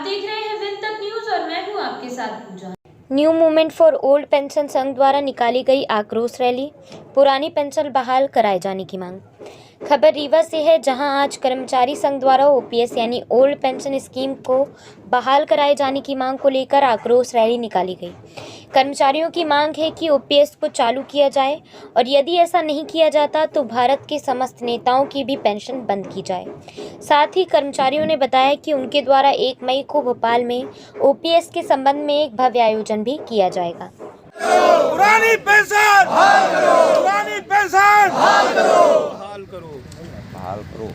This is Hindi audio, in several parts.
देख रहे हैं विन तक न्यूज और मैं हूं आपके साथ Pooja. New movement for old pension संघ द्वारा निकाली गई आक्रोश रैली, पुरानी पेंशन बहाल कराए जाने की मांग। खबर रीवा से है, जहां आज कर्मचारी संघ द्वारा ओपीएस यानी ओल्ड पेंशन स्कीम को बहाल कराए जाने की मांग को लेकर आक्रोश रैली निकाली गई। कर्मचारियों की मांग है कि ओपीएस को चालू किया जाए और यदि ऐसा नहीं किया जाता तो भारत के समस्त नेताओं की भी पेंशन बंद की जाए। साथ ही कर्मचारियों ने बताया कि उनके द्वारा 1 मई को भोपाल में ओपीएस के संबंध में एक भव्य आयोजन भी किया जाएगा। पुरानी पेंशन बहाल करो, पुरानी पेंशन बहाल करो, बहाल करो, बहाल करो।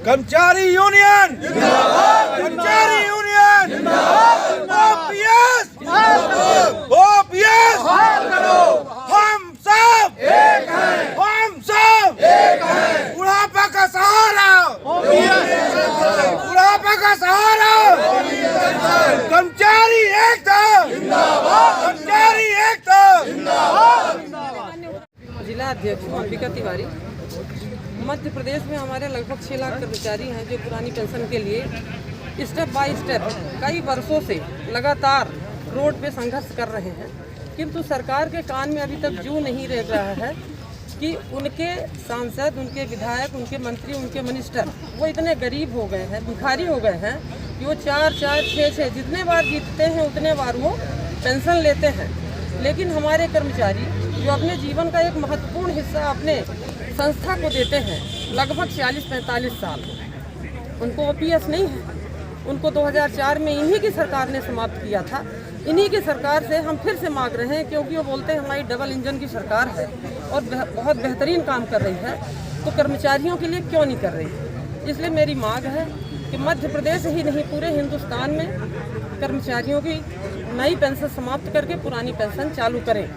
कर्मचारी यूनियन जिंदाबाद, कर्मचारी यूनियन जिंदाबाद, ओपीएस बहाल करो, ओपीएस बहाल करो। हम सब एक हैं, हम सब एक हैं। बुढ़ापा का सहारा ओपीएस, बुढ़ापा का सहारा ओपीएस। कर्मचारी एकता जिंदाबाद, कर्मचारी एकता जिंदाबाद। जिला अध्यक्ष अंबिका तिवारी। मध्य प्रदेश में हमारे लगभग 6 लाख कर्मचारी हैं जो पुरानी पेंशन के लिए स्टेप बाय स्टेप कई वर्षों से लगातार रोड पे संघर्ष कर रहे हैं, किंतु सरकार के कान में अभी तक जू नहीं रह रहा है कि उनके सांसद, उनके विधायक, उनके मंत्री, उनके मिनिस्टर वो इतने गरीब हो गए हैं, भिखारी हो गए हैं कि वो 4-4, 6-6 जितने बार जीतते हैं उतने बार वो पेंशन लेते हैं। लेकिन हमारे कर्मचारी जो अपने जीवन का एक महत्वपूर्ण हिस्सा अपने संस्था को देते हैं, लगभग 40-45 साल, उनको ओपीएस नहीं है। उनको 2004 में इन्हीं की सरकार ने समाप्त किया था। इन्हीं की सरकार से हम फिर से मांग रहे हैं, क्योंकि वो बोलते हैं हमारी डबल इंजन की सरकार है और बहुत बेहतरीन काम कर रही है, तो कर्मचारियों के लिए क्यों नहीं कर रही है। इसलिए मेरी मांग है कि मध्य प्रदेश ही नहीं पूरे हिंदुस्तान में कर्मचारियों की नई पेंशन समाप्त करके पुरानी पेंशन चालू करें।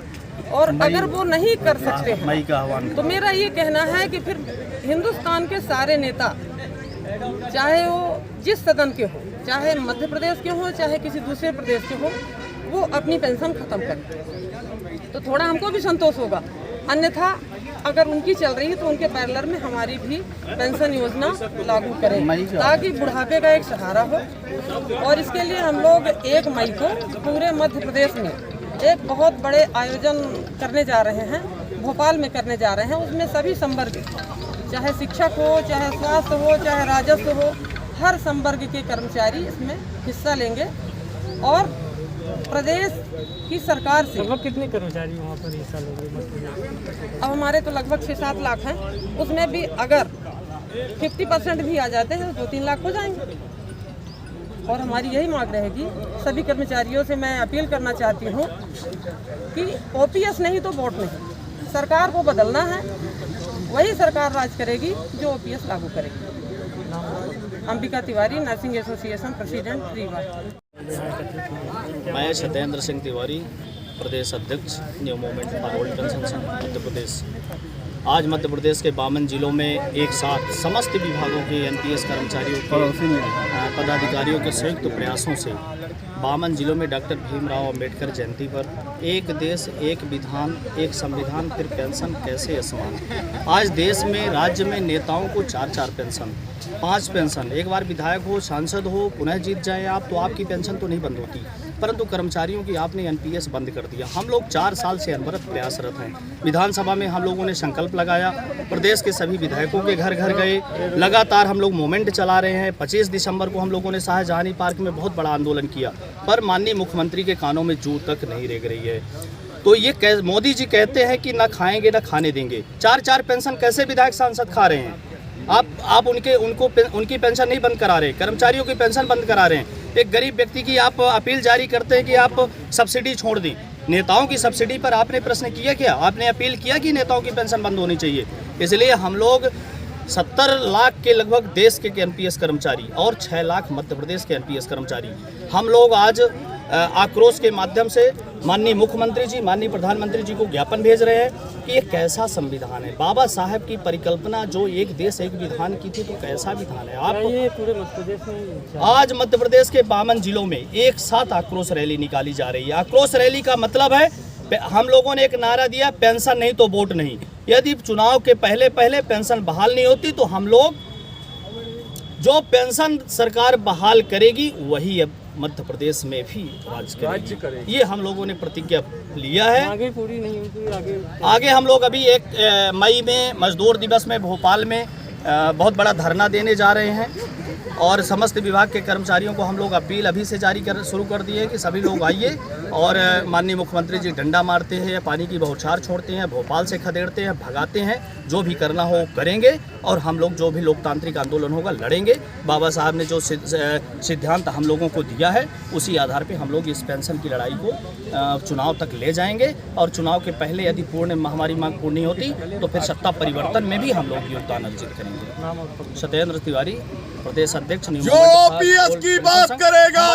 और अगर वो नहीं कर सकते हैं तो मेरा ये कहना है कि फिर हिंदुस्तान के सारे नेता, चाहे वो जिस सदन के हो, चाहे मध्य प्रदेश के हो, चाहे किसी दूसरे प्रदेश के हो, वो अपनी पेंशन खत्म करें तो थोड़ा हमको भी संतोष होगा। अन्यथा अगर उनकी चल रही है तो उनके पैरेलल में हमारी भी पेंशन योजना लागू करें, ताकि बुढ़ापे का एक सहारा हो। और इसके लिए हम लोग 1 मई को पूरे मध्य प्रदेश में एक बहुत बड़े आयोजन करने जा रहे हैं, भोपाल में करने जा रहे हैं। उसमें सभी संवर्ग, चाहे शिक्षक हो, चाहे स्वास्थ्य हो, चाहे राजस्व हो, हर संवर्ग के कर्मचारी इसमें हिस्सा लेंगे। और प्रदेश की सरकार से लगभग कितने कर्मचारी वहाँ पर हिस्सा लेंगे? अब हमारे तो लगभग 6-7 लाख हैं, उसमें भी अगर 50% भी आ जाते हैं तो 2-3 लाख हो जाएंगे। और हमारी यही मांग रहेगी, सभी कर्मचारियों से मैं अपील करना चाहती हूँ कि ओपीएस नहीं तो वोट नहीं, सरकार को बदलना है, वही सरकार राज करेगी जो ओपीएस लागू करेगी। Ambika Tiwari, nursing association president, Rewa. मैं सत्येंद्र सिंह तिवारी, प्रदेश अध्यक्ष new movement for old pension संघ मध्य प्रदेश। आज मध्य प्रदेश के 52 जिलों में एक साथ समस्त विभागों के एनपीएस कर्मचारियों के पदाधिकारियों के संयुक्त प्रयासों से 52 जिलों में डॉक्टर भीमराव अंबेडकर जयंती पर एक देश, एक विधान, एक संविधान, फिर पेंशन कैसे असमान। आज देश में, राज्य में नेताओं को 4-4 पेंशन, 5 पेंशन, एक बार विधायक हो, सांसद हो, पुनः जीत जाए आप तो आपकी पेंशन तो नहीं बंद होती, परंतु कर्मचारियों की आपने एनपीएस बंद कर दिया। हम लोग 4 साल से अनवरत प्रयासरत हैं। विधानसभा में हम लोगों ने संकल्प लगाया, प्रदेश के सभी विधायकों के घर घर गए, लगातार हम लोग मूवमेंट चला रहे हैं। 25 दिसंबर को हम लोगों ने शाहजहानी पार्क में बहुत बड़ा आंदोलन किया, पर माननीय मुख्यमंत्री के कानों में जू तक नहीं रेंग रही है। तो ये मोदी जी कहते हैं कि ना खाएंगे ना खाने देंगे। 4-4 पेंशन कैसे विधायक सांसद खा रहे हैं? आप उनकी पेंशन नहीं बंद करा रहे, कर्मचारियों की पेंशन बंद करा रहे हैं। एक गरीब व्यक्ति की आप अपील जारी करते हैं कि आप सब्सिडी छोड़ दी। नेताओं की सब्सिडी पर आपने प्रश्न किया क्या? आपने अपील किया कि नेताओं की पेंशन बंद होनी चाहिए? इसलिए हम लोग 70 लाख के लगभग देश के एनपीएस कर्मचारी और 6 लाख मध्य प्रदेश के एनपीएस कर्मचारी, हम लोग आज आक्रोश के माध्यम से माननीय मुख्यमंत्री जी, माननीय प्रधानमंत्री जी को ज्ञापन भेज रहे हैं कि ये कैसा संविधान है। बाबा साहब की परिकल्पना जो एक देश एक विधान की थी, तो कैसा विधान है। आप ये पूरे मध्य प्रदेश में आज मध्य प्रदेश के 52 जिलों में एक साथ आक्रोश रैली निकाली जा रही है। आक्रोश रैली का मतलब है, हम लोगों ने एक नारा दिया, पेंशन नहीं तो वोट नहीं। यदि चुनाव के पहले पेंशन बहाल नहीं होती तो हम लोग जो पेंशन सरकार बहाल करेगी वही अब मध्य प्रदेश में भी राज करेगी। ये हम लोगों ने प्रतिज्ञा लिया है। आगे पूरी नहीं हुई, आगे हम लोग अभी 1 मई में मजदूर दिवस में भोपाल में बहुत बड़ा धरना देने जा रहे हैं और समस्त विभाग के कर्मचारियों को हम लोग अपील अभी से शुरू कर दिए कि सभी लोग आइए और माननीय मुख्यमंत्री जी डंडा मारते हैं, पानी की बौछार छोड़ते हैं, भोपाल से खदेड़ते हैं, भगाते हैं, जो भी करना हो करेंगे और हम लोग जो भी लोकतांत्रिक आंदोलन होगा लड़ेंगे। बाबा साहब ने जो सिद्धांत हम लोगों को दिया है उसी आधार पर हम लोग इस पेंशन की लड़ाई को चुनाव तक ले जाएंगे और चुनाव के पहले यदि पूर्ण हमारी मांग पूर्ण नहीं होती तो फिर सत्ता परिवर्तन में भी हम लोग योगदान अर्जित करेंगे। सत्येंद्र तिवारी, प्रदेश अध्यक्ष। जो ओपीएस की बात करेगा